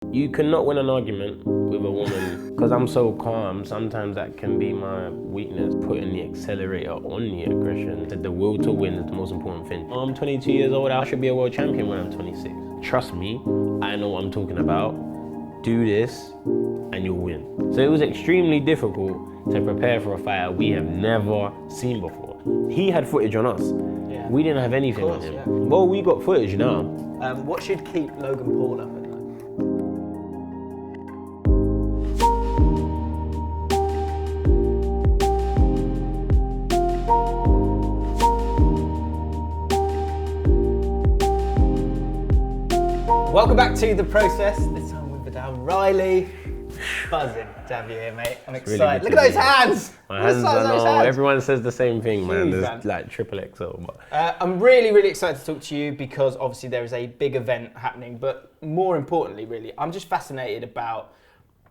You cannot win an argument with a woman because I'm so calm. Sometimes that can be my weakness, putting the accelerator on the aggression. The will to win is the most important thing. I'm 22 years old, I should be a world champion when I'm 26. Trust me, I know what I'm talking about. Do this and you'll win. So it was extremely difficult to prepare for a fight we have never seen before. He had footage on us. Yeah. We didn't have anything Of course, on him. yeah. Well, we got footage now. What should keep Logan Paul up at night? Welcome back to The Process, this time with Viddal Riley. Buzzing to have you here, mate. I'm excited. Really Look at those hands! My hands Look at are those no, hands. everyone says the same thing, man. Huge, There's man. like triple XL. But I'm really, really excited to talk to you because obviously there is a big event happening, but more importantly, really, I'm just fascinated about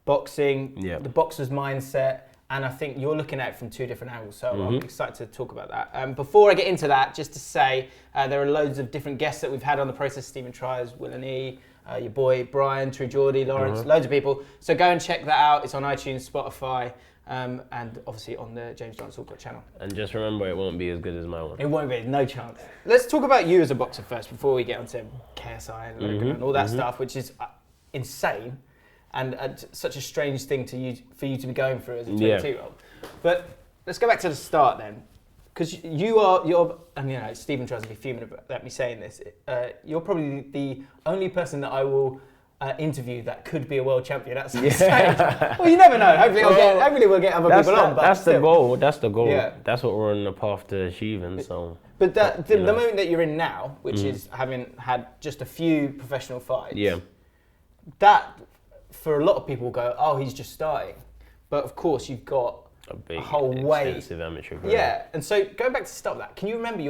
boxing, the boxer's mindset, and I think you're looking at it from two different angles, so I'm excited to talk about that. Before I get into that, just to say, there are loads of different guests that we've had on The Process, Stephen Tries, Will E, your boy Brian, True Geordie, Lawrence, loads of people. So go and check that out. It's on iTunes, Spotify, and obviously on the James Allcott channel. and just remember, it won't be as good as my one. It won't be, no chance. Let's talk about you as a boxer first before we get onto KSI and Logan and all that stuff, which is insane and such a strange thing for you to be going through as a 22-year-old. But let's go back to the start then, because you're, and you know, Stephen tries to be fuming about me saying this. You're probably the only person that I will interview that could be a world champion at some stage. Well, you never know. Hopefully, we'll get other people on. But that's still. the goal. That's the goal. Yeah. That's what we're on the path to achieving. So. But the moment that you're in now, which is having had just a few professional fights, that for a lot of people go, oh, he's just starting. But of course, you've got A big, whole way. extensive amateur career. Yeah, and so going back to start with that, can you remember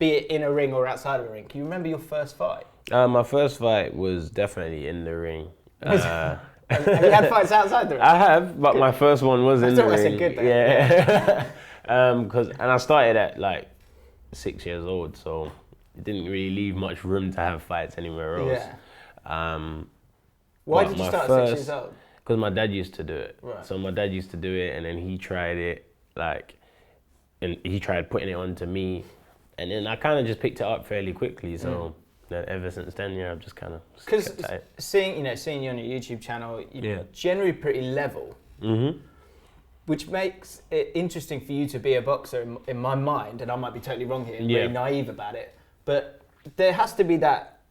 be it in a ring or outside of a ring, can you remember your first fight? My first fight was definitely in the ring. Have you had fights outside the ring? I have, but my first one was in the ring. I said good then. Yeah. And I started at like 6 years old, so it didn't really leave much room to have fights anywhere else. Yeah. Why did you start at 6 years old? Because my dad used to do it. Right. So my dad used to do it, and then he tried it, and he tried putting it onto me, and then I kind of just picked it up fairly quickly. So ever since then, I've just kind of because seeing you on your YouTube channel, you're generally pretty level, which makes it interesting for you to be a boxer in my mind. And I might be totally wrong here, and really naive about it, but there has to be that.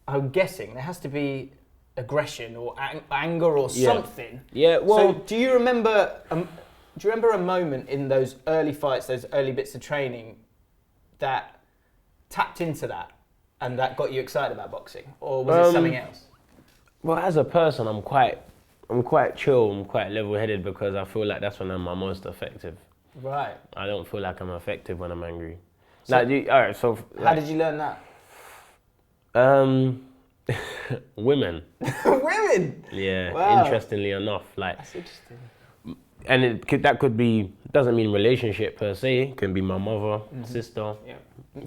I'm guessing there has to be aggression or anger or something. Yeah. Well, so do you remember a moment in those early fights, those early bits of training, that tapped into that and that got you excited about boxing, or was it something else? Well, as a person, I'm quite chill. I'm quite level-headed because I feel like that's when I'm my most effective. Right. I don't feel like I'm effective when I'm angry. So, all right. So how did you learn that? Women. Women. Yeah. Wow. Interestingly enough, That's interesting. and that could be, doesn't mean relationship per se. It can be my mother, sister. Yeah.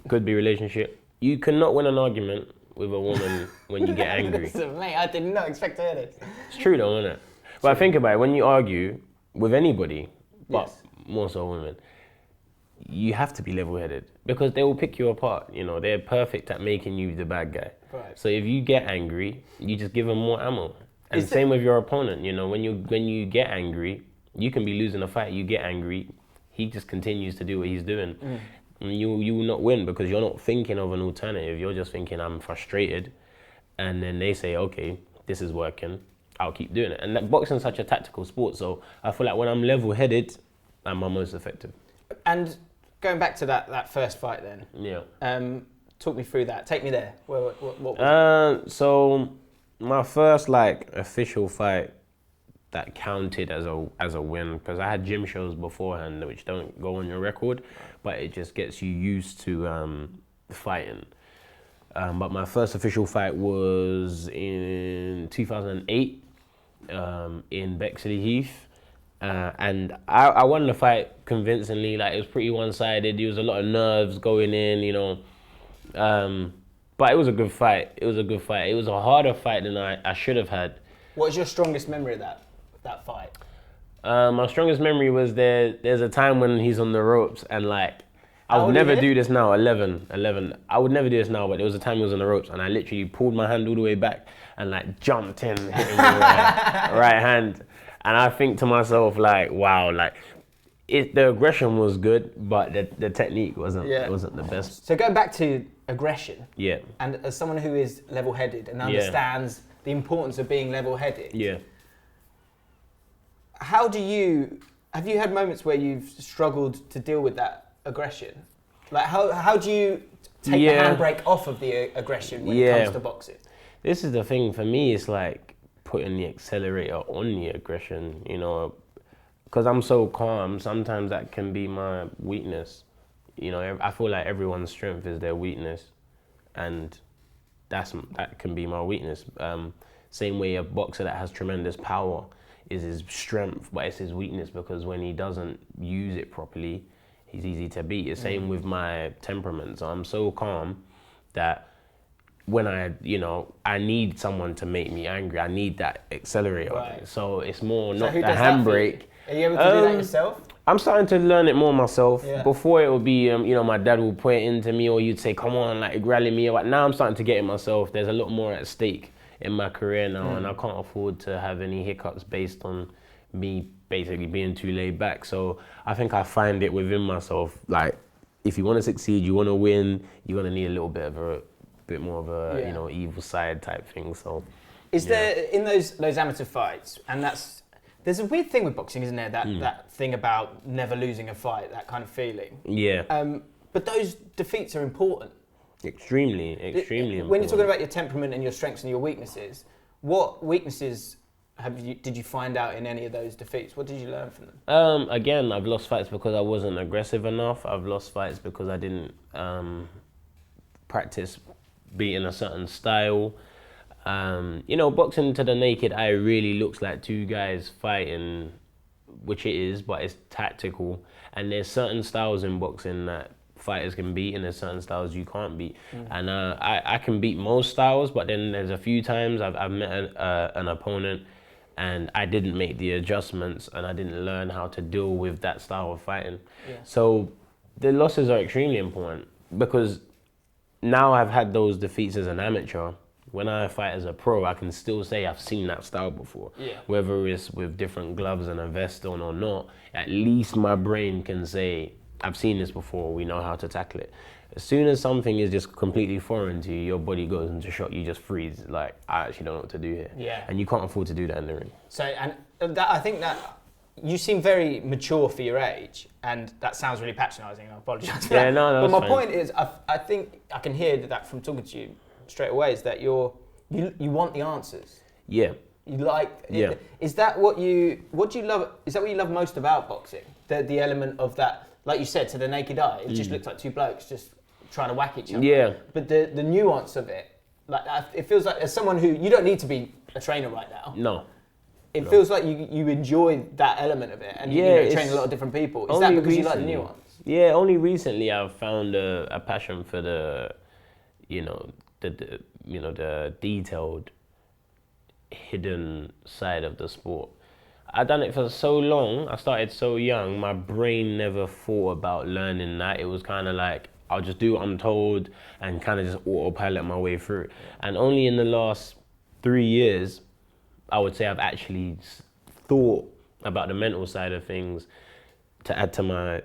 Could be relationship. You cannot win an argument with a woman when you get angry. Listen, mate, I did not expect to hear this. It's true though, isn't it? But think about it, when you argue with anybody, but more so women, you have to be level-headed because they will pick you apart. You know, they're perfect at making you the bad guy. Right. So if you get angry, you just give them more ammo. And same with your opponent. You know, when you get angry, you can be losing a fight. You get angry, he just continues to do what he's doing. And you will not win because you're not thinking of an alternative. You're just thinking, I'm frustrated. And then they say, okay, this is working. I'll keep doing it. And that boxing's such a tactical sport. So I feel like when I'm level-headed, I'm my most effective. And going back to that first fight then. Yeah. Talk me through that. Take me there. What was it? So my first official fight that counted as a win, because I had gym shows beforehand which don't go on your record, but it just gets you used to fighting. But my first official fight was in 2008 in Bexley Heath. And I won the fight convincingly. Like, it was pretty one-sided. There was a lot of nerves going in, you know. But it was a good fight. It was a good fight. It was a harder fight than I should have had. What is your strongest memory of that fight? My strongest memory was there's a time when he's on the ropes and like, I would never do this now, 11. I would never do this now, but there was a time he was on the ropes and I literally pulled my hand all the way back and like jumped in, hit him with my right hand. And I think to myself like, wow, like the aggression was good, but the technique wasn't the best. So going back to aggression, and as someone who is level-headed and understands the importance of being level-headed, have you had moments where you've struggled to deal with that aggression? Like how do you take the handbrake off of the aggression when it comes to boxing? This is the thing for me, it's like putting the accelerator on the aggression, you know, because I'm so calm, sometimes that can be my weakness. You know, I feel like everyone's strength is their weakness, and that can be my weakness. Same way a boxer that has tremendous power is his strength, but it's his weakness because when he doesn't use it properly, he's easy to beat. The same with my temperament. So I'm so calm that when I need someone to make me angry, I need that accelerator. Right. So it's more not the handbrake. Are you able to do that yourself? I'm starting to learn it more myself. Yeah. Before it would be, my dad would point into me or you'd say, come on, like rally me. But now I'm starting to get it myself. There's a lot more at stake in my career now, and I can't afford to have any hiccups based on me basically being too laid back. So I think I find it within myself, like if you want to succeed, you want to win, you're going to need a bit more of a evil side type thing. So is there in those amateur fights, and there's a weird thing with boxing, isn't there? That thing about never losing a fight, that kind of feeling. Yeah. But those defeats are important. Extremely important. When you're talking about your temperament and your strengths and your weaknesses, what weaknesses did you find out in any of those defeats? What did you learn from them? Again, I've lost fights because I wasn't aggressive enough. I've lost fights because I didn't practice beating a certain style. Boxing to the naked eye really looks like two guys fighting, which it is, but it's tactical. And there's certain styles in boxing that fighters can beat, and there's certain styles you can't beat. And I can beat most styles, but then there's a few times I've met an opponent and I didn't make the adjustments and I didn't learn how to deal with that style of fighting. Yeah. So the losses are extremely important because now I've had those defeats as an amateur. When I fight as a pro, I can still say I've seen that style before. Yeah. Whether it's with different gloves and a vest on or not, at least my brain can say, I've seen this before, we know how to tackle it. As soon as something is just completely foreign to you, your body goes into shock, you just freeze. Like, I actually don't know what to do here. Yeah. And you can't afford to do that in the ring. So, and I think that you seem very mature for your age, and that sounds really patronising, I apologise for that. No, but my point is, I think I can hear that from talking to you straight away, is that you want the answers. Yeah. You like, is that what you love, is that what you love most about boxing? The element of that, like you said, to the naked eye, it just looks like two blokes just trying to whack each other. Yeah. But the nuance of it, like it feels like as someone who, you don't need to be a trainer right now. No. It feels like you enjoy that element of it, and you train a lot of different people. Is that because you like the nuance? Yeah, only recently I've found a passion for the detailed, hidden side of the sport. I've done it for so long. I started so young. My brain never thought about learning that. It was kind of like I'll just do what I'm told and kind of just autopilot my way through. And only in the last 3 years, I would say I've actually thought about the mental side of things to add to my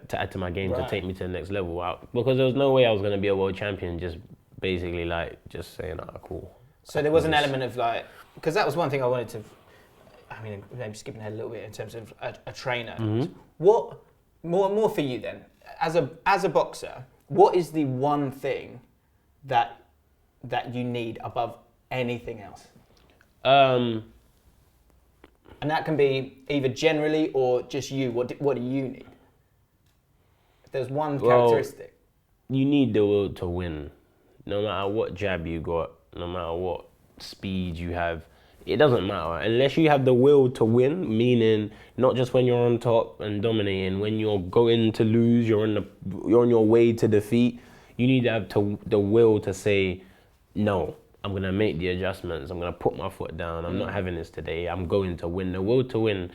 game, to take me to the next level. Because there was no way I was going to be a world champion just basically like just saying, cool. So there was an element of like, because that was one thing I wanted to, maybe skipping ahead a little bit in terms of a trainer. Mm-hmm. What more for you then, as a boxer, what is the one thing that you need above anything else? And that can be either generally or just you. What do you need? If there's one characteristic. You need the will to win. No matter what jab you got, no matter what speed you have, it doesn't matter. Unless you have the will to win, meaning not just when you're on top and dominating, when you're going to lose, you're on your way to defeat, you need to have the will to say, no, I'm going to make the adjustments. I'm going to put my foot down. I'm not having this today. I'm going to win. The will to win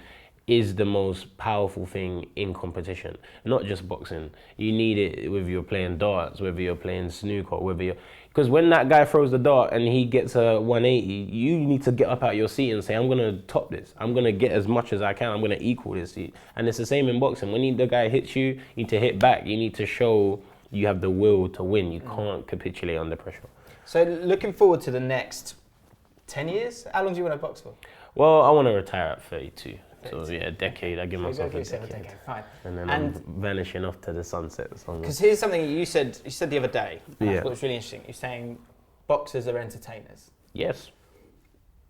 is the most powerful thing in competition, not just boxing. You need it whether you're playing darts, whether you're playing snooker, because when that guy throws the dart and he gets a 180, you need to get up out your seat and say, I'm going to top this. I'm going to get as much as I can. I'm going to equal this. And it's the same in boxing. When the guy hits you, you need to hit back. You need to show you have the will to win. You can't capitulate under pressure. So looking forward to the next 10 years, how long do you want to box for? Well, I want to retire at 32. So yeah, a decade. I give myself a decade. Fine. And then I'm vanishing off to the sunset. Because here's something you said the other day. I thought it was really interesting. You're saying boxers are entertainers. Yes,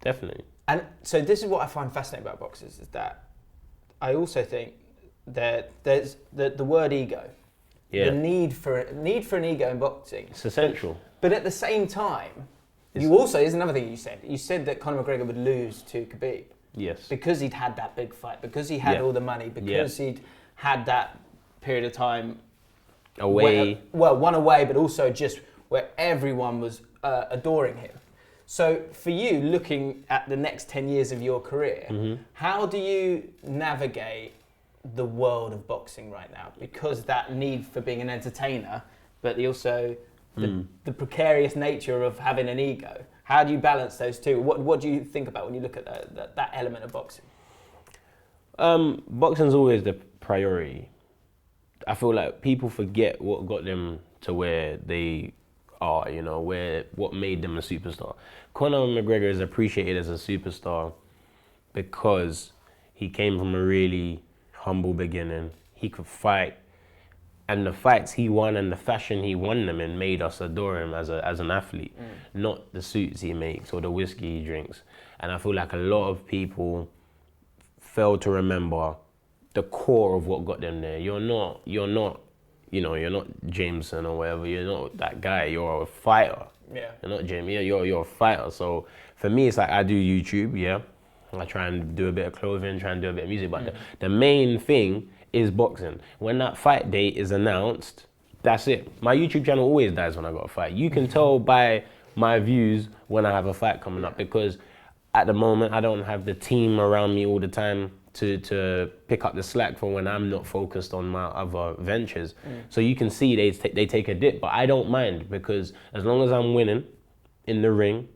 definitely. And so this is what I find fascinating about boxers, is that I also think that there's the word ego. Yeah. The need for an ego in boxing. It's essential. But at the same time, here's another thing you said. You said that Conor McGregor would lose to Khabib. Yes. Because he'd had that big fight, because he had all the money, because he'd had that period of time away. One away, but also just where everyone was adoring him. So for you, looking at the next 10 years of your career, how do you navigate the world of boxing right now? Because that need for being an entertainer, but also the precarious nature of having an ego. How do you balance those two? What do you think about when you look at that element of boxing? Boxing's always the priority. I feel like people forget what got them to where they are, what made them a superstar. Conor McGregor is appreciated as a superstar because he came from a really humble beginning. He could fight. And the fights he won and the fashion he won them in made us adore him as an athlete, not the suits he makes or the whiskey he drinks. And I feel like a lot of people fail to remember the core of what got them there. You're not Jameson or whatever. You're not that guy. You're a fighter. Yeah. You're not Jamie. You're a fighter. So for me, it's like I do YouTube. Yeah, I try and do a bit of clothing, try and do a bit of music, but the main thing is boxing. When that fight date is announced, that's it. My YouTube channel always dies when I got a fight. You can tell by my views when I have a fight coming up, because at the moment I don't have the team around me all the time to pick up the slack for when I'm not focused on my other ventures. So you can see they take a dip, but I don't mind, because as long as I'm winning in the ring,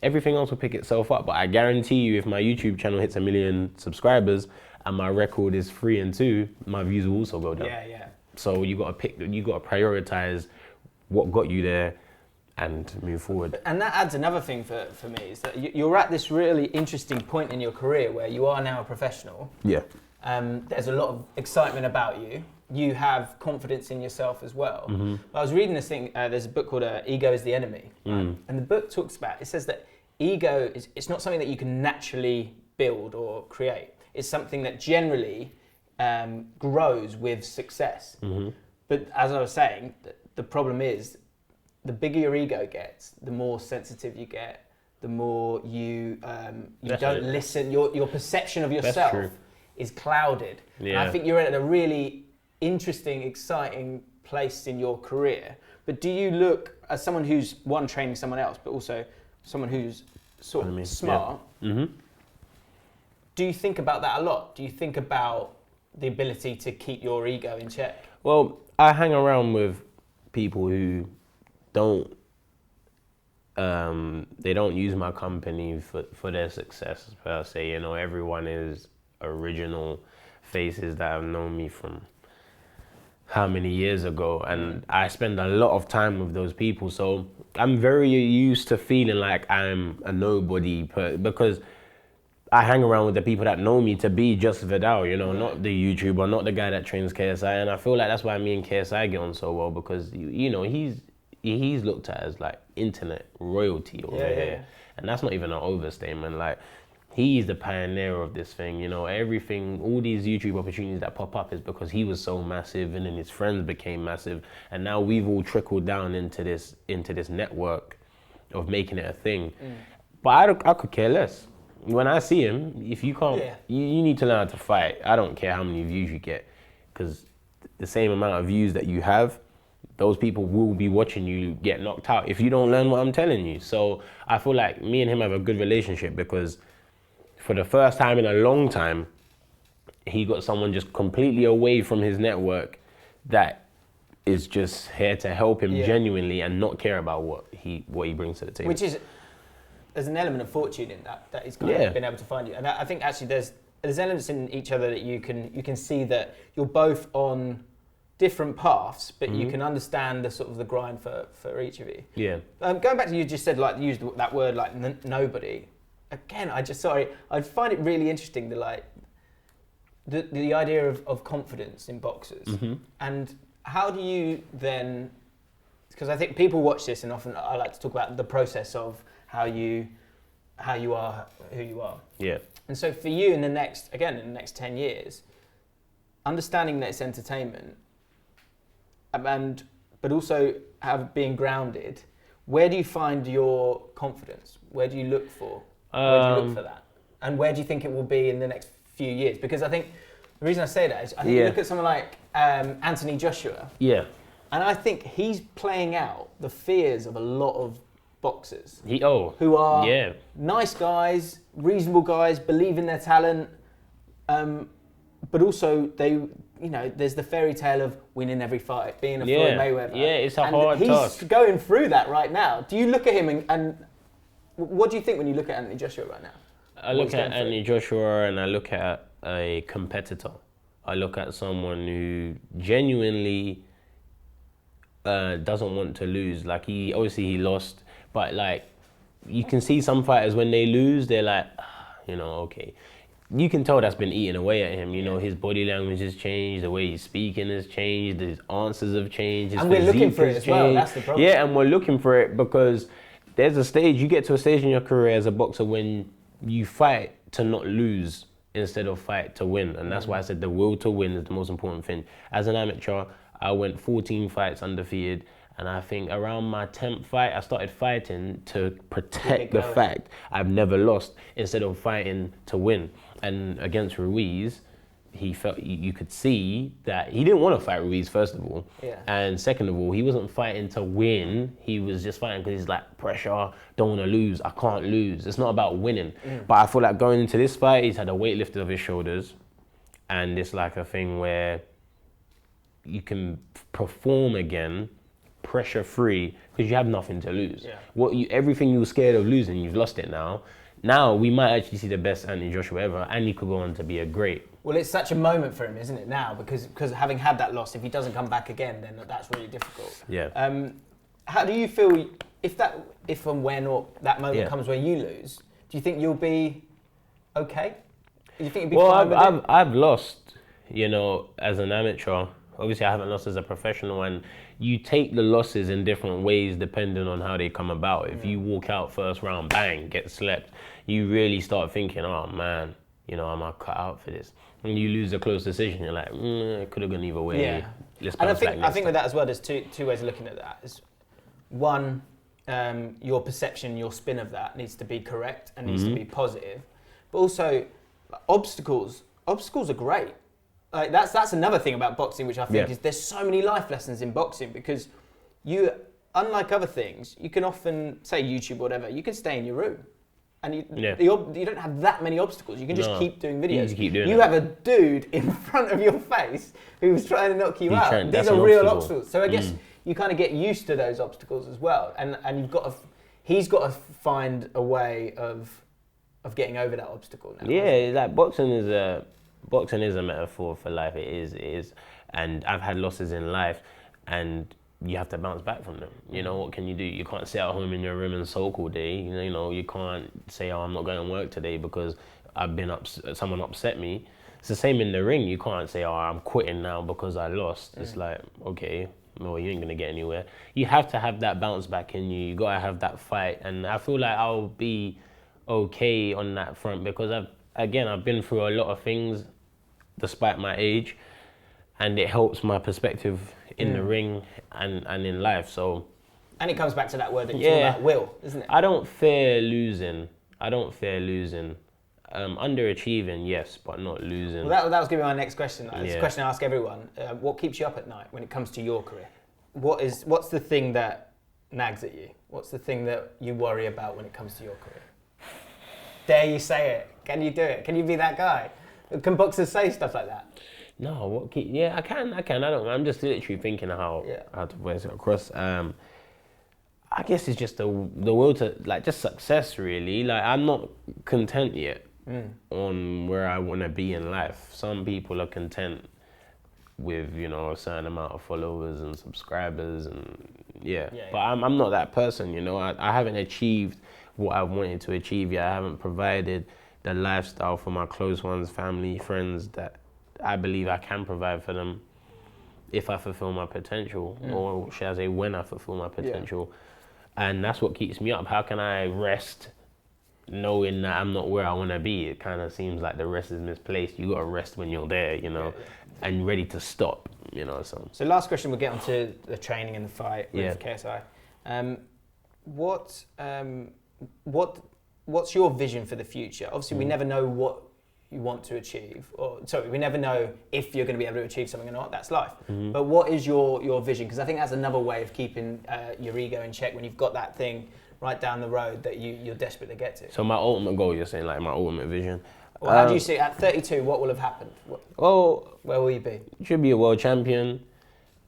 everything else will pick itself up. But I guarantee you, if my YouTube channel hits 1 million subscribers and my record is 3-2, my views will also go down. Yeah. So you got to prioritize what got you there and move forward. And that adds another thing for me, is that you're at this really interesting point in your career where you are now a professional. Yeah. There's a lot of excitement about you. You have confidence in yourself as well. I was reading this thing, there's a book called Ego is the Enemy. And the book talks about, it says that ego it's not something that you can naturally build or create. It's something that generally grows with success. But as I was saying, the problem is, the bigger your ego gets, the more sensitive you get, the more you don't listen. Your perception of yourself is clouded. Yeah. And I think you're at a really interesting, exciting place in your career. But do you look, as someone who's training someone else, but also someone who's sort of smart, do you think about that a lot? Do you think about the ability to keep your ego in check? Well, I hang around with people who don't use my company for their success per se. Everyone is original faces that have known me from how many years ago, and I spend a lot of time with those people. So I'm very used to feeling like I'm a nobody because I hang around with the people that know me to be just Viddal, not the YouTuber, not the guy that trains KSI. And I feel like that's why me and KSI get on so well, because he's looked at as like internet royalty over here. And that's not even an overstatement. Like, he's the pioneer of this thing, everything, all these YouTube opportunities that pop up is because he was so massive, and then his friends became massive. And now we've all trickled down into this network of making it a thing. But I could care less. When I see him, if you can't, you need to learn how to fight. I don't care how many views you get, because the same amount of views that you have those people will be watching you get knocked out if you don't learn what I'm telling you. So I feel like me and him have a good relationship because for the first time in a long time, he got someone just completely away from his network that is just here to help him genuinely and not care about what he brings to the table. Which is, there's an element of fortune in that he's kind of been able to find you. And I think actually there's elements in each other that you can see that you're both on different paths, but you can understand the sort of the grind for each of you. Yeah. Going back to you just said like used that word like nobody. Again, I find it really interesting that like the idea of confidence in boxers and how do you then, because I think people watch this and often I like to talk about the process of how you are who you are. Yeah. And so for you in the next 10 years, understanding that it's entertainment, but also being grounded, where do you find your confidence? Where do you look for? Where do you look for that? And where do you think it will be in the next few years? Because I think the reason I say that is I think you look at someone like Anthony Joshua. Yeah. And I think he's playing out the fears of a lot of boxers. Who are nice guys, reasonable guys, believe in their talent, but also there's the fairy tale of winning every fight, being a Floyd Mayweather. Yeah, it's a hard task. He's going through that right now. Do you look at him and what do you think when you look at Anthony Joshua right now? I look at Anthony Joshua and I look at a competitor. I look at someone who genuinely doesn't want to lose. Like he lost, but like you can see some fighters when they lose, they're like, okay. You can tell that's been eating away at him. You know, his body language has changed, the way he's speaking has changed, his answers have changed. And we're looking for it as well, that's the problem. Yeah, and we're looking for it because there's a stage, you get to a stage in your career as a boxer when you fight to not lose instead of fight to win. And that's why I said the will to win is the most important thing. As an amateur, I went 14 fights undefeated. And I think around my 10th fight, I started fighting to protect the fact I've never lost instead of fighting to win. And against Ruiz, he felt you could see that he didn't want to fight Ruiz, first of all. Yeah. And second of all, he wasn't fighting to win. He was just fighting because he's like, pressure, don't want to lose, I can't lose. It's not about winning. But I feel like going into this fight, he's had a weight lifted off his shoulders. And it's like a thing where you can perform again pressure-free because you have nothing to lose. Yeah. Everything you were scared of losing, you've lost it now. Now we might actually see the best Anthony Joshua ever, and he could go on to be a great. Well, it's such a moment for him, isn't it, now? Because having had that loss, if he doesn't come back again, then that's really difficult. Yeah. How do you feel if and when or that moment comes where you lose? Do you think you'll be okay? Do you think you'll be fine with it? I've lost, as an amateur. Obviously, I haven't lost as a professional, and you take the losses in different ways depending on how they come about. If you walk out first round, bang, get slept, you really start thinking, oh man, I'm not cut out for this. And you lose a close decision, you're like, it could have gone either way. Yeah. And I think with that as well, there's two ways of looking at that. Is one, your perception, your spin of that needs to be correct and needs to be positive. But also, obstacles are great. Like that's another thing about boxing, which I think is there's so many life lessons in boxing because you, unlike other things, you can often say YouTube or whatever, you can stay in your room and you don't have that many obstacles. You can just keep doing videos. You have a dude in front of your face who's trying to knock you out. These are real obstacles. So I guess you kind of get used to those obstacles as well, and he's got to find a way of getting over that obstacle now. Yeah, like boxing is a metaphor for life. It is. And I've had losses in life and you have to bounce back from them. What can you do? You can't sit at home in your room and sulk all day. You can't say, I'm not going to work today because someone upset me. It's the same in the ring. You can't say, I'm quitting now because I lost. It's like, okay, well, you ain't going to get anywhere. You have to have that bounce back in you. You got to have that fight. And I feel like I'll be okay on that front because I've been through a lot of things despite my age, and it helps my perspective in the ring and in life. So, and it comes back to that word that you talk about, will, isn't it? I don't fear losing. Underachieving, yes, but not losing. Well, that was going to be my next question. It's a question I ask everyone. What keeps you up at night when it comes to your career? what's the thing that nags at you? What's the thing that you worry about when it comes to your career? Dare you say it? Can you do it? Can you be that guy? Can boxers say stuff like that? No, I can. I don't. I'm just literally thinking how to voice it across. I guess it's just the will to like just success really. Like I'm not content yet on where I want to be in life. Some people are content with a certain amount of followers and subscribers and but I'm not that person. I haven't achieved what I wanted to achieve yet. I haven't provided the lifestyle for my close ones, family, friends that I believe I can provide for them if I fulfill my potential, or should I say when I fulfill my potential. And that's what keeps me up. How can I rest knowing that I'm not where I want to be? It kind of seems like the rest is misplaced. You got to rest when you're there, and ready to stop, So last question, we'll get onto the training and the fight with KSI. What's your vision for the future? Obviously, we never know what you want to achieve, we never know if you're going to be able to achieve something or not. That's life. But what is your vision? Because I think that's another way of keeping your ego in check when you've got that thing right down the road that you're desperate to get to. So my ultimate goal, you're saying, like my ultimate vision. Well, how do you see it? At 32, what will have happened? Where will you be? Should be a world champion.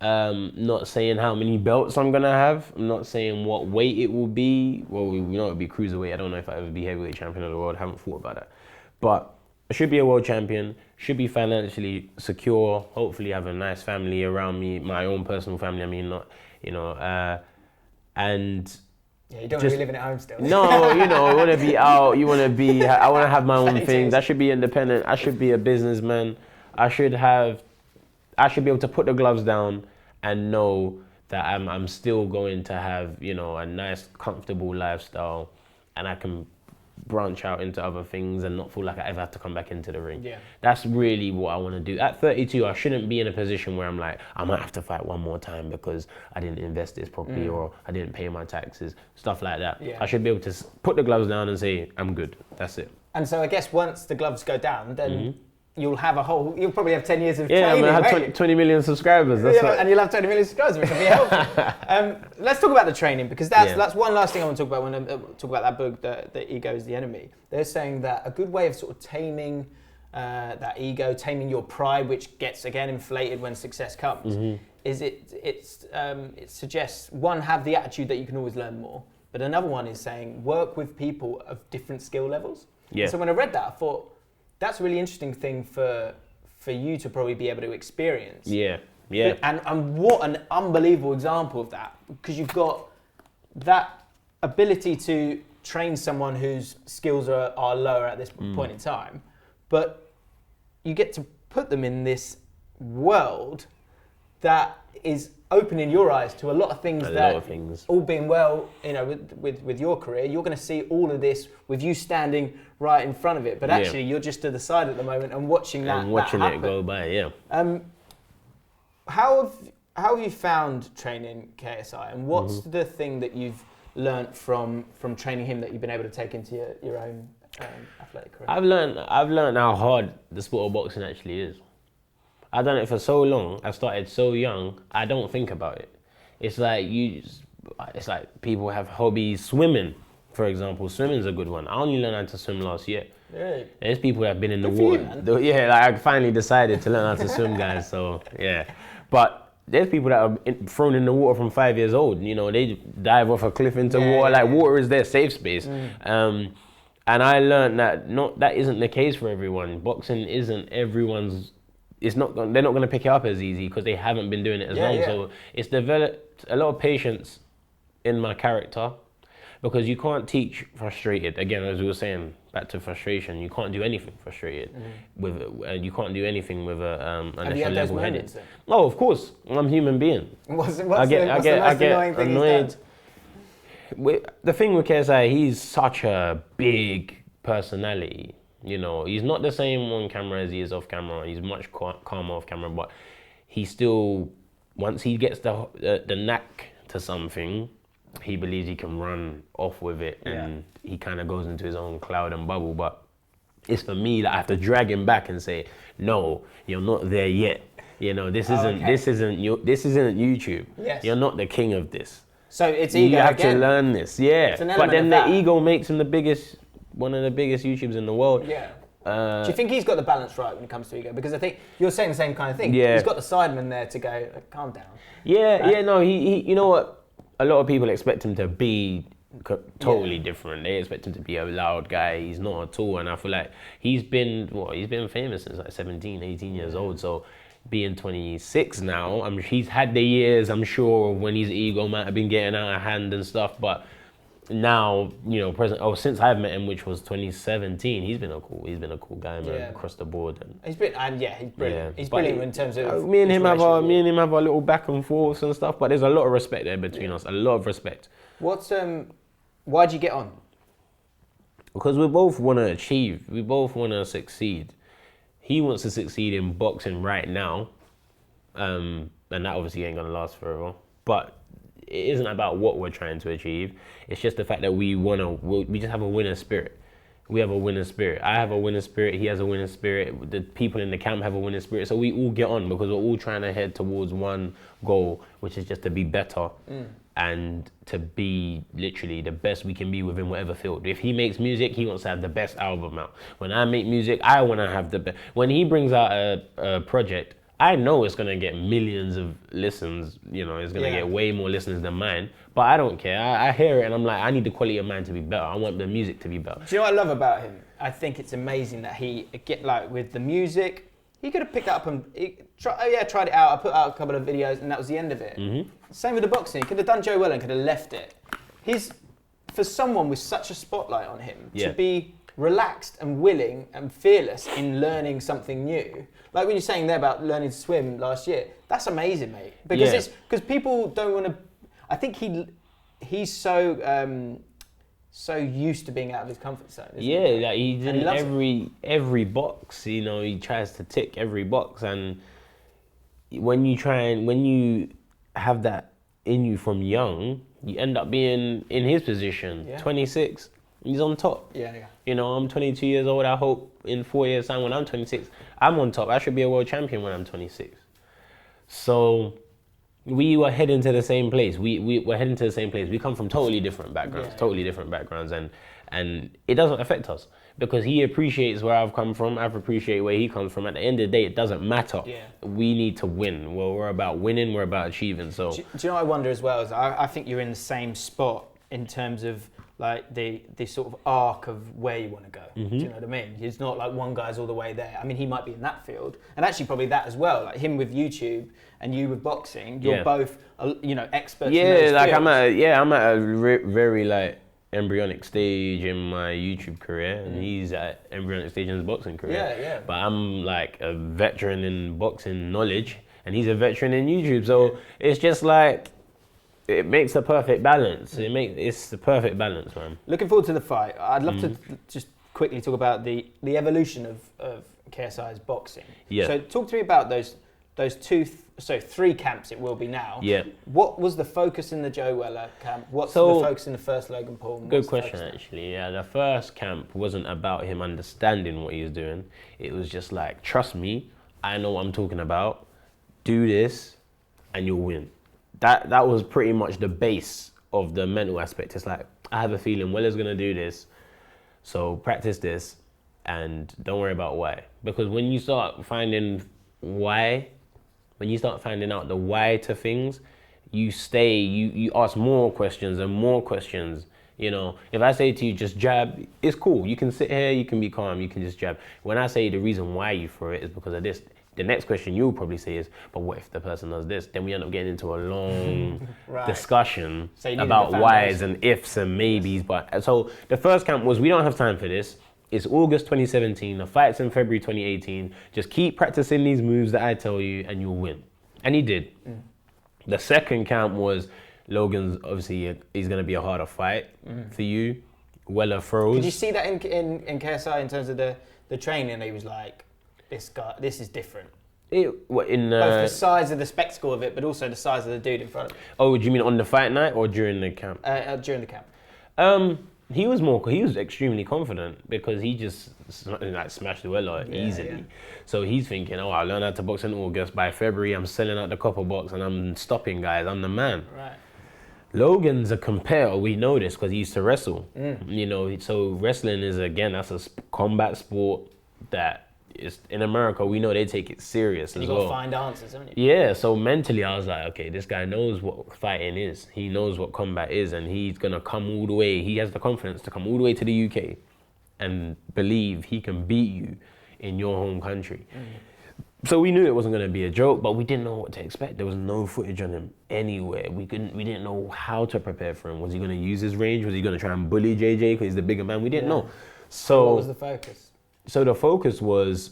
Not saying how many belts I'm gonna have. I'm not saying what weight it will be. Well, it'll be cruiserweight. I don't know if I ever be heavyweight champion of the world. I haven't thought about that. But I should be a world champion. Should be financially secure. Hopefully, have a nice family around me. My own personal family. I mean, not and. Yeah, you don't want to be living at home still. No, you want to be out. I want to have my own things. I should be independent. I should be a businessman. I should be able to put the gloves down and know that I'm still going to have, a nice, comfortable lifestyle, and I can branch out into other things and not feel like I ever have to come back into the ring. Yeah. That's really what I want to do. At 32, I shouldn't be in a position where I'm like, I might have to fight one more time because I didn't invest this properly or I didn't pay my taxes, stuff like that. Yeah. I should be able to put the gloves down and say, I'm good. That's it. And so I guess once the gloves go down, then you'll probably have 10 years of training. Yeah, I have 20 million subscribers. And you'll have 20 million subscribers, which will be helpful. Let's talk about the training, because that's one last thing I want to talk about when I talk about that book, The Ego is the Enemy. They're saying that a good way of sort of taming that ego, taming your pride, which gets, again, inflated when success comes, is it suggests, one, have the attitude that you can always learn more, but another one is saying work with people of different skill levels. Yeah. So when I read that, I thought, that's a really interesting thing for you to probably be able to experience. Yeah. And what an unbelievable example of that, because you've got that ability to train someone whose skills are lower at this point in time, but you get to put them in this world that is opening your eyes to a lot of things. All being well, with your career, you're going to see all of this with you standing right in front of it. But actually, you're just to the side at the moment and watching that. And watching it go by. Yeah. How have you found training KSI, and what's the thing that you've learnt from training him that you've been able to take into your own athletic career? I've learned how hard the sport of boxing actually is. I've done it for so long. I started so young. I don't think about it. It's like people have hobbies. Swimming, for example. Swimming's a good one. I only learned how to swim last year. Yeah. There's people that have been in the water. I finally decided to learn how to swim, guys. So yeah, but there's people that are thrown in the water from 5 years old. They dive off a cliff into water. Water is their safe space. And I learned that that isn't the case for everyone. Boxing isn't everyone's. They're not going to pick it up as easy because they haven't been doing it as long. Yeah. So it's developed a lot of patience in my character, because you can't teach frustrated. Again, as we were saying, back to frustration, you can't do anything frustrated. You can't do anything with unless you're level-headed. Oh, of course, I'm a human being. I get annoyed. The thing with KSI, he's such a big personality. He's not the same on camera as he is off camera. He's much calmer off camera, but he still, once he gets the knack to something, he believes he can run off with it, and he kind of goes into his own cloud and bubble. But it's for me that I have to drag him back and say, no, you're not there yet. You know, this isn't YouTube. Yes. You're not the king of this. So it's ego. You have again. to learn this. Yeah. It's an But element then of the that. ego makes him one of the biggest YouTubers in the world. Yeah. Do you think he's got the balance right when it comes to ego? Because I think you're saying the same kind of thing. Yeah. He's got the sideman there to go, calm down. Yeah, Right? yeah, no, he, you know what? A lot of people expect him to be totally different. They expect him to be a loud guy. He's not at all. And I feel like he's been famous since like 17, 18 years old. So being 26 now, he's had the years, I'm sure, when his ego might have been getting out of hand and stuff. But now, you know, since I've met him, which was 2017, he's been a cool guy, man, across the board. And he's brilliant. Yeah. He's brilliant in terms of me and him have a little back and forth and stuff, but there's a lot of respect there between us. A lot of respect. Why'd you get on? Because we both want to achieve. We both want to succeed. He wants to succeed in boxing right now, and that obviously ain't gonna last forever. But it isn't about what we're trying to achieve. It's just the fact that we just have a winner spirit. We have a winner spirit. I have a winner spirit. He has a winner spirit. The people in the camp have a winner spirit. So we all get on because we're all trying to head towards one goal, which is just to be better and to be literally the best we can be within whatever field. If he makes music, he wants to have the best album out. When I make music, I want to have the best. When he brings out a project, I know it's gonna get millions of listens. You know, it's gonna get way more listeners than mine. But I don't care. I hear it and I'm like, I need the quality of mine to be better. I want the music to be better. Do you know what I love about him? I think it's amazing that he with the music. He could have picked that up and tried it out. I put out a couple of videos and that was the end of it. Mm-hmm. Same with the boxing. He could have done JoEllen, could have left it. For someone with such a spotlight on him to be relaxed and willing and fearless in learning something new. Like when you're saying there about learning to swim last year, that's amazing, mate. Because people don't want to. I think he's so used to being out of his comfort zone. Like he's in every box. You know, he tries to tick every box, and when you have that in you from young, you end up being in his position. 26, he's on top. You know, I'm 22 years old. I hope in 4 years' time, when I'm 26, I'm on top. I should be a world champion when I'm 26. So we were heading to the same place. We're heading to the same place. We come from totally different backgrounds, and it doesn't affect us because he appreciates where I've come from. I appreciate where he comes from. At the end of the day, it doesn't matter. We need to win. Well, we're about winning. We're about achieving. So, do you know what I wonder as well? Is I think you're in the same spot in terms of like the sort of arc of where you want to go. Mm-hmm. Do you know what I mean? It's not like one guy's all the way there. I mean, he might be in that field, and actually probably that as well. Like him with YouTube and you with boxing, you're both experts. In those like fields. I'm at a very like embryonic stage in my YouTube career, and he's at embryonic stage in his boxing career. But I'm like a veteran in boxing knowledge, and he's a veteran in YouTube. So it's just like. It makes the perfect balance. It's the perfect balance, man. Looking forward to the fight. I'd love to just quickly talk about the evolution of KSI's boxing. Yeah. So talk to me about those three camps it will be now. Yeah. What was the focus in the JoEllen camp? What's the focus in the first Logan Paul? Good question, actually. Yeah, the first camp wasn't about him understanding what he was doing. It was just like, trust me, I know what I'm talking about. Do this, and you'll win. That was pretty much the base of the mental aspect. It's like, I have a feeling Weller's gonna do this, so practice this, and don't worry about why. Because when you start finding out the why to things, you ask more questions and more questions. You know, if I say to you, just jab, it's cool. You can sit here, you can be calm, you can just jab. When I say the reason why you throw it is because of this, the next question you'll probably say is, but what if the person does this? Then we end up getting into a long discussion about whys and ifs and maybes. But so the first camp was, we don't have time for this. It's August 2017, the fight's in February 2018. Just keep practicing these moves that I tell you and you'll win. And he did. The second camp was, Logan's obviously, he's going to be a harder fight for you. Weller throws. Did you see that in KSI in terms of the training? He was like, this is different. Both the size of the spectacle of it, but also the size of the dude in front of him. Oh, do you mean on the fight night or during the camp? During the camp. He was extremely confident because he just like smashed the well easily. Yeah. So he's thinking, oh, I learned how to box in August. By February, I'm selling out the copper box and I'm stopping guys. I'm the man. Right. Logan's a competitor. We know this because he used to wrestle. You know, so wrestling is, again, that's a combat sport that is, in America, we know they take it serious as well. You've got to find answers, haven't you? Yeah, so mentally I was like, okay, this guy knows what fighting is. He knows what combat is, and he's going to come all the way. He has the confidence to come all the way to the UK and believe he can beat you in your home country. So we knew it wasn't going to be a joke, but we didn't know what to expect. There was no footage on him anywhere. We didn't know how to prepare for him. Was he going to use his range? Was he going to try and bully JJ because he's the bigger man? We didn't know. So what was the focus? So the focus was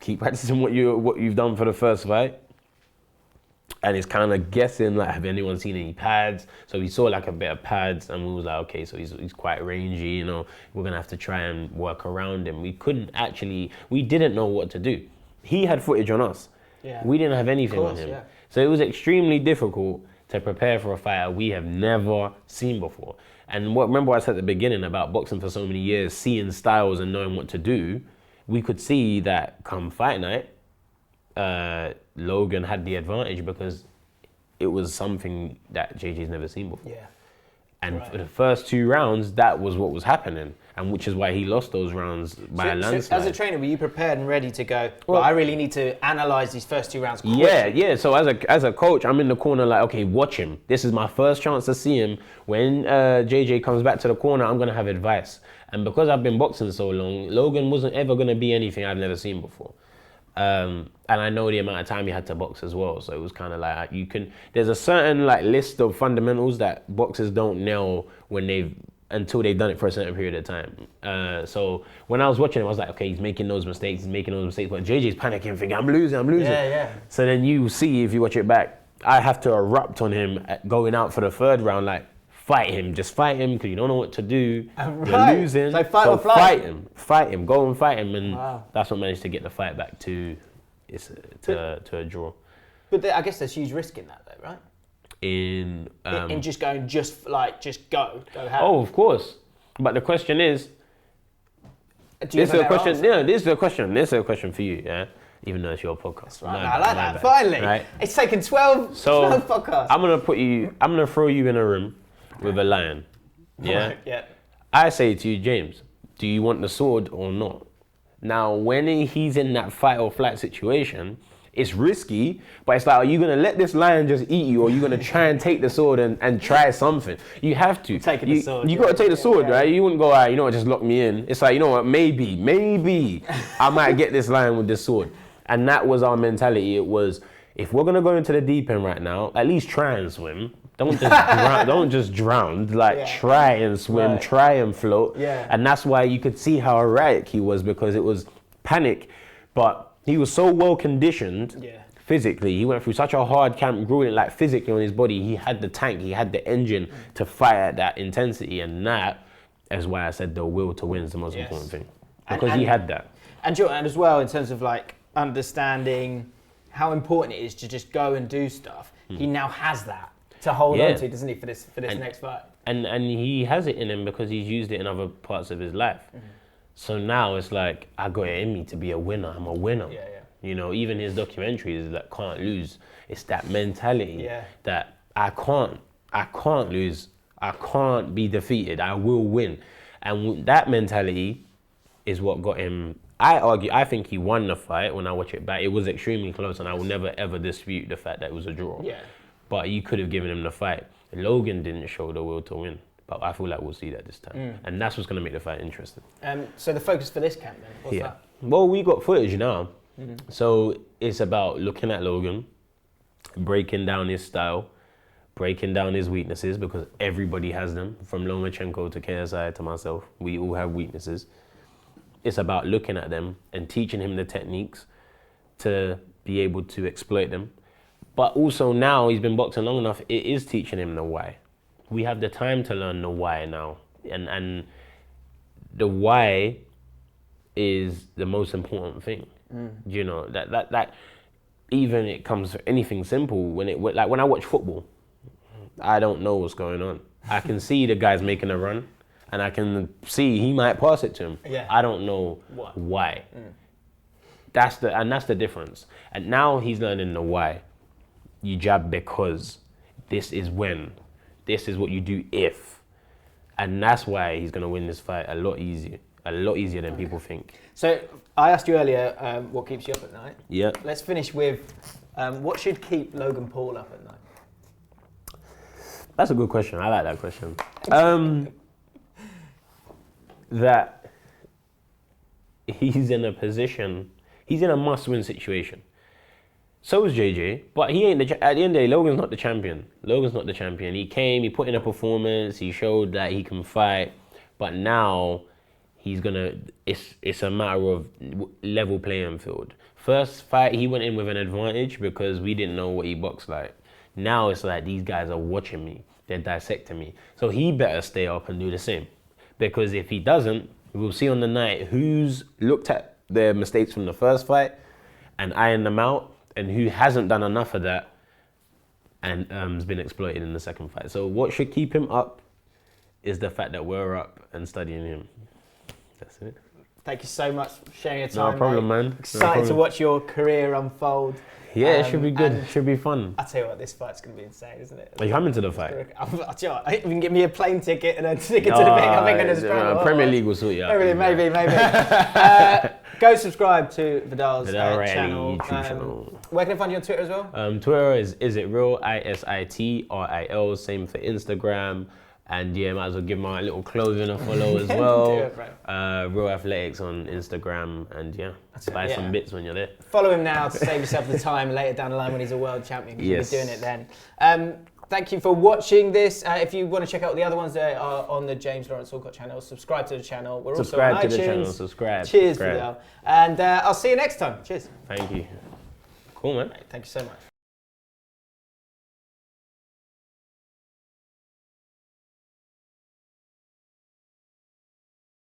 keep practicing what you've done for the first fight. And it's kind of guessing, like, have anyone seen any pads? So we saw like a bit of pads, and we was like, okay, so he's quite rangy, you know. We're gonna have to try and work around him. We didn't know what to do. He had footage on us. Yeah. We didn't have anything on him. Yeah. So it was extremely difficult to prepare for a fighter we have never seen before. And remember I said at the beginning about boxing for so many years, seeing styles and knowing what to do. We could see that come fight night, Logan had the advantage because it was something that JJ's never seen before. Yeah. And for the first 2 rounds, that was what was happening, and which is why he lost those rounds by a landslide. So as a trainer, were you prepared and ready to go, well, I really need to analyse these first 2 rounds quickly? Yeah. So as a coach, I'm in the corner like, okay, watch him. This is my first chance to see him. When JJ comes back to the corner, I'm going to have advice. And because I've been boxing so long, Logan wasn't ever going to be anything I've never seen before. And I know the amount of time he had to box as well. So it was kind of like, there's a certain like list of fundamentals that boxers don't know until they've done it for a certain period of time. So when I was watching him, I was like, okay, he's making those mistakes, but JJ's panicking, thinking, I'm losing. Yeah. So then you see, if you watch it back, I have to erupt on him going out for the 3rd round, like, fight him because you don't know what to do. You're losing. So fight him, go and fight him, and that's what managed to get the fight back to a draw. But I guess there's huge risk in that, though, right? In just going, just go have. Oh, of course. But the question is, this is a question for you, yeah. Even though it's your podcast. Right. I like that. Finally, right? It's taken 12 podcasts. I'm gonna throw you in a room with a lion. Yeah? Right, yeah. I say to you, James, do you want the sword or not? Now, when he's in that fight or flight situation, it's risky, but it's like, are you going to let this lion just eat you, or are you going to try and take the sword and try something? You have to. Taking the sword. You got to take the sword, right? You wouldn't go, all right, you know what, just lock me in. It's like, you know what, maybe I might get this lion with this sword. And that was our mentality. It was, if we're going to go into the deep end right now, at least try and swim. Don't just drown. Like, try and swim, try and float. Yeah. And that's why you could see how erratic he was, because it was panic. But he was so well conditioned physically. He went through such a hard camp, grueling, like physically on his body. He had the tank, he had the engine to fight at that intensity. And that is why I said the will to win is the most important thing. Because he had that. And as well, in terms of like understanding how important it is to just go and do stuff, he now has that to hold on to, doesn't he, for this next fight? And he has it in him because he's used it in other parts of his life. So now it's like, I got it in me to be a winner. I'm a winner. Yeah. You know, even his documentaries that can't lose. It's that mentality that I can't lose. I can't be defeated. I will win. And that mentality is what got him. I think he won the fight when I watch it back. It was extremely close, and I will never ever dispute the fact that it was a draw. Yeah. But you could have given him the fight. Logan didn't show the will to win. But I feel like we'll see that this time. And that's what's going to make the fight interesting. So the focus for this camp then, what's that? Well, we got footage now. So it's about looking at Logan, breaking down his style, breaking down his weaknesses, because everybody has them, from Lomachenko to KSI to myself. We all have weaknesses. It's about looking at them and teaching him the techniques to be able to exploit them. But also now he's been boxing long enough, it is teaching him the why. We have the time to learn the why now. And the why is the most important thing. You know, that even it comes to anything simple, when I watch football, I don't know what's going on. I can see the guy's making a run, and I can see he might pass it to him. Yeah. I don't know why. That's the difference. And now he's learning the why. You jab because this is when. This is what you do if. And that's why he's gonna win this fight a lot easier than people think. So I asked you earlier what keeps you up at night. Yeah. Let's finish with what should keep Logan Paul up at night? That's a good question. I like that question. That he's in a must-win situation. So is JJ, but he ain't at the end of the day, Logan's not the champion. He came, he put in a performance, he showed that he can fight, but now it's a matter of level playing field. First fight, he went in with an advantage because we didn't know what he boxed like. Now it's like these guys are watching me, they're dissecting me. So he better stay up and do the same. Because if he doesn't, we'll see on the night who's looked at their mistakes from the first fight and ironed them out, and who hasn't done enough of that and has been exploited in the second fight. So what should keep him up is the fact that we're up and studying him. That's it. Thank you so much for sharing your time. No problem, man. Excited to watch your career unfold. Yeah, it should be good. It should be fun. I tell you what, this fight's going to be insane, isn't it? Are you coming to the fight? You can get me a plane ticket and a ticket to the thing. I think I'm going to Premier League will sort you out. Maybe. Go subscribe to Viddal's channel. YouTube channel. Where can I find you on Twitter as well? Twitter is it real? ISITRIL. Same for Instagram. And yeah, might as well give my little clothing a follow as well. Do it, bro. Real Athletics on Instagram, and buy some bits when you're there. Follow him now to save yourself the time later down the line when he's a world champion. Yes. You'll be doing it then. Thank you for watching this. If you want to check out the other ones that are on the James Allcott channel, subscribe to the channel. We're also on iTunes. Subscribe to the channel. Subscribe. Cheers, Viddal. And I'll see you next time. Cheers. Thank you. Cool, man. Thank you so much.